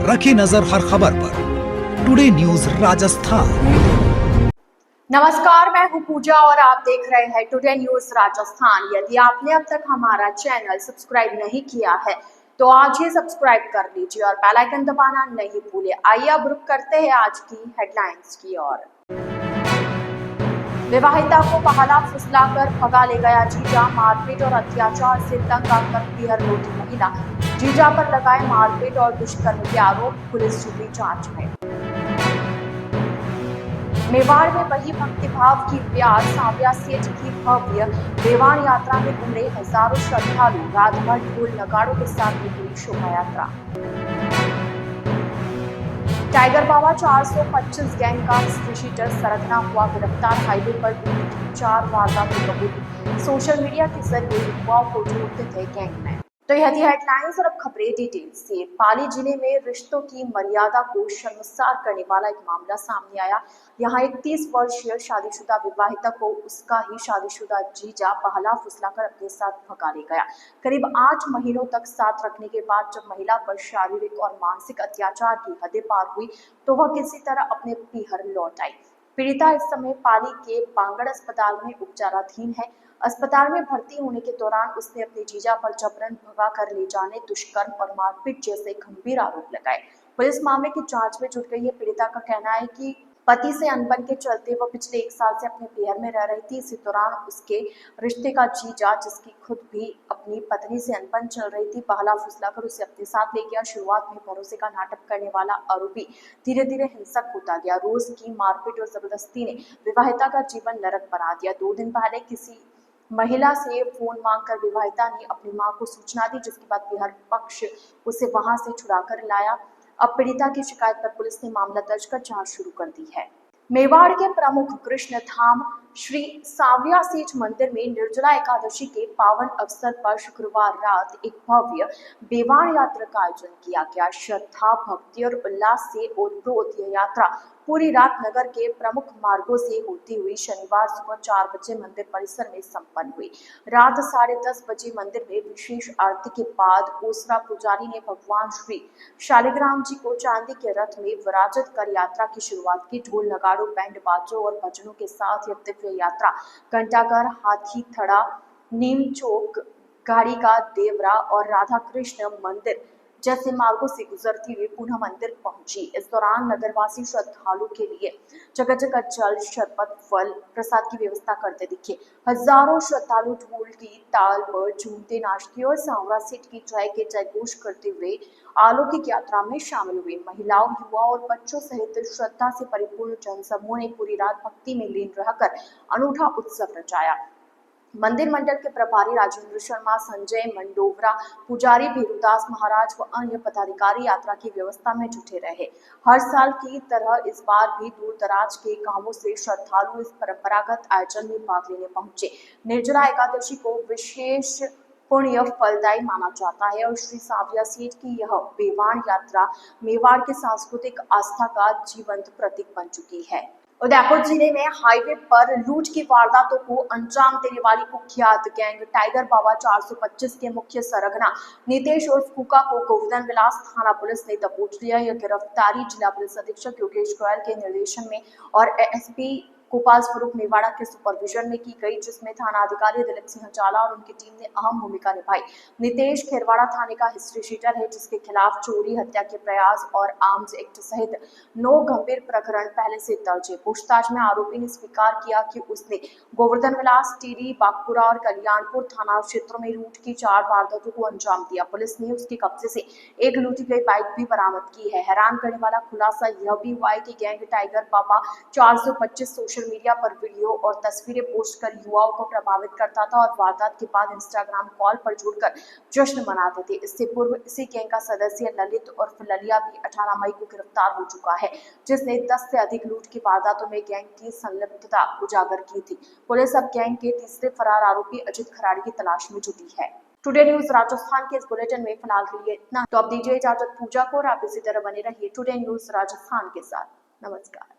रखी नजर हर खबर पर। Today news Rajasthan. नमस्कार, मैं हूं पूजा और आप देख रहे हैं टुडे न्यूज राजस्थान। यदि आपने अब तक हमारा चैनल सब्सक्राइब नहीं किया है तो आज ही सब्सक्राइब कर लीजिए और बेल आइकन दबाना नहीं भूलिए। आइए अब रुक करते हैं आज की हेडलाइंस की ओर। विवाहिता को पहला फुसलाकर भगा ले गया जीजा, मारपीट और अत्याचार से तंग आकर पीहर लौटी महिला। जीजा पर लगाए मारपीट और दुष्कर्म के आरोप, पुलिस जुटी जांच में। मेवाड़ में वही भक्तिभाव की प्यार, सांवरिया सेठ की भव्य बेवाण यात्रा में उमड़े हजारों श्रद्धालु, रात भर ढोल नगाड़ों के साथ निकली शोभा यात्रा। टाइगर बाबा 425 गैंग का हिस्ट्रीशीटर सरगना हुआ गिरफ्तार, हाईवे पर लूट की 4 वारदातें कबूली। सोशल मीडिया के जरिए युवाओं को जोड़ते थे गैंग में। तो यह थी हेडलाइंस और अब खबरें डिटेल से। पाली जिले में रिश्तों की मर्यादा को शर्मसार करने वाला एक मामला सामने आया। यहाँ एक 30 वर्षीय शादीशुदा विवाहिता को उसका ही शादीशुदा जीजा बहला फुसलाकर अपने साथ भगा ले गया। करीब 8 महीनों तक साथ रखने के बाद जब महिला पर शारीरिक और मानसिक अत्याचार की हदें पार हुई तो वह किसी तरह अपने पीहर लौट आई। पीड़िता इस समय पाली के बांगड़ अस्पताल में उपचाराधीन है। अस्पताल में भर्ती होने के दौरान उसने अपने जीजा पर जबरन भगा कर ले जाने, दुष्कर्म और मारपीट जैसे गंभीर आरोप लगाए। पुलिस मामले की जांच में जुट गई है। पीड़िता का कहना है कि पति से अनबन के चलते वह पिछले 1 साल से अपने पीहर में रह रही थी। इसी दौरान उसके रिश्ते का जीजा, जिसकी खुद भी अपनी पत्नी से अनबन चल रही थी, बहला फुसलाकर उसे अपने साथ ले गया। शुरुआत में भरोसे का नाटक करने वाला आरोपी धीरे धीरे हिंसक होता गया। रोज की मारपीट और जबरदस्ती ने विवाहिता का जीवन नरक बना दिया। 2 दिन पहले किसी महिला से फोन मांगकर विवाहिता ने अपनी मां को सूचना दी, जिसके बाद पीहर पक्ष उसे वहां से छुड़ाकर लाया। अब पीड़िता की शिकायत पर पुलिस ने मामला दर्ज कर जांच शुरू कर दी है। मेवाड़ के प्रमुख कृष्ण धाम श्री सांवरिया सेठ मंदिर में निर्जला एकादशी के पावन अवसर पर शुक्रवार रात एक भव्य बेवाण यात्रा का आयोजन किया गया। श्रद्धा, भक्ति और उल्लास से ओतप्रोत यह यात्रा पूरी रात नगर के प्रमुख मार्गों से होती हुई शनिवार सुबह 4 बजे मंदिर परिसर में संपन्न हुई। रात 10:30 बजे मंदिर में विशेष आरती के बाद ओसरा पुजारी ने भगवान श्री शालिग्राम जी को चांदी के रथ में विराजित कर यात्रा की शुरुआत की। ढोल नगाड़ों, बैंड बाजों और भजनों के साथ यह दिव्य यात्रा घंटाघर, हाथी थड़ा, नीम चौक, गाड़ी का देवरा और राधा कृष्ण मंदिर जैसे मार्गों से गुजरती हुई पुनः मंदिर पहुंची। इस दौरान नगरवासी श्रद्धालु के लिए जगह जगह जल, शरबत, फल, प्रसाद की व्यवस्था करते दिखे। हजारों श्रद्धालु ढोल की ताल पर झूमते, नाचते और सांवरा सेठ की जय के जयघोष करते हुए अलौकिक यात्रा में शामिल हुए। महिलाओं, युवाओं और बच्चों सहित श्रद्धा से परिपूर्ण जनसमूह ने पूरी रात भक्ति में लीन रहकर अनूठा उत्सव रचाया। मंदिर मंडल के प्रभारी राजेंद्र शर्मा, संजय मंडोवरा, पुजारी भेरुदास महाराज व अन्य पदाधिकारी यात्रा की व्यवस्था में जुटे रहे। हर साल की तरह इस बार भी दूर दराज के गांवों से श्रद्धालु इस परंपरागत आयोजन में भाग लेने पहुंचे। निर्जला एकादशी को विशेष पुण्य फलदायी माना जाता है और श्री सांवरिया सेठ की यह बेवाण यात्रा मेवाड़ के सांस्कृतिक आस्था का जीवंत प्रतीक बन चुकी है। उदयपुर जिले में हाईवे पर लूट की वारदातों को अंजाम देने वाली कुख्यात गैंग टाइगर बाबा 425 के मुख्य सरगना नितेश उर्फ कुका को गोवर्धन विलास थाना पुलिस ने दबोच लिया। यह गिरफ्तारी जिला पुलिस अधीक्षक योगेश गोयल के निर्देशन में और एएसपी गोपाल स्वरूप मेवाड़ा के सुपरविजन में की गई, जिसमें थाना अधिकारी दिलीप सिंह जाला और उनकी टीम ने अहम भूमिका निभाई। नितेश खेरवाड़ा थाने का हिस्ट्री शीटर है, जिसके खिलाफ चोरी, हत्या के प्रयास और आर्म्स एक्ट सहित 9 गंभीर प्रकरण पहले से दर्ज है। पूछताछ में आरोपी ने स्वीकार किया कि उसने गोवर्धन विलास, टीरी, बागपुरा और कल्याणपुर थाना क्षेत्रों में लूट की 4 वारदातों को अंजाम दिया। पुलिस ने उसके कब्जे से एक लूटी गई बाइक भी बरामद की है। हैरान करने वाला खुलासा यह भी हुआ है कि गैंग टाइगर बाबा 425 सोशल मीडिया पर वीडियो और तस्वीरें पोस्ट कर युवाओं को प्रभावित करता था और वारदात के बाद इंस्टाग्राम कॉल पर जुड़कर जश्न मनाते थे। इससे पूर्व इसी गैंग का सदस्य ललित और ललिया भी 18 मई को गिरफ्तार हो चुका है, जिसने 10 से अधिक लूट की वारदातों में गैंग की संलिप्तता उजागर की थी। पुलिस अब गैंग के तीसरे फरार आरोपी अजित खराड़ी की तलाश में जुटी है। टुडे न्यूज राजस्थान के इस बुलेटिन में फिलहाल के लिए इतना। तो अब दीजिए इजाजत पूजा को और आप इसी तरह बने रहिए टुडे न्यूज राजस्थान के साथ। नमस्कार।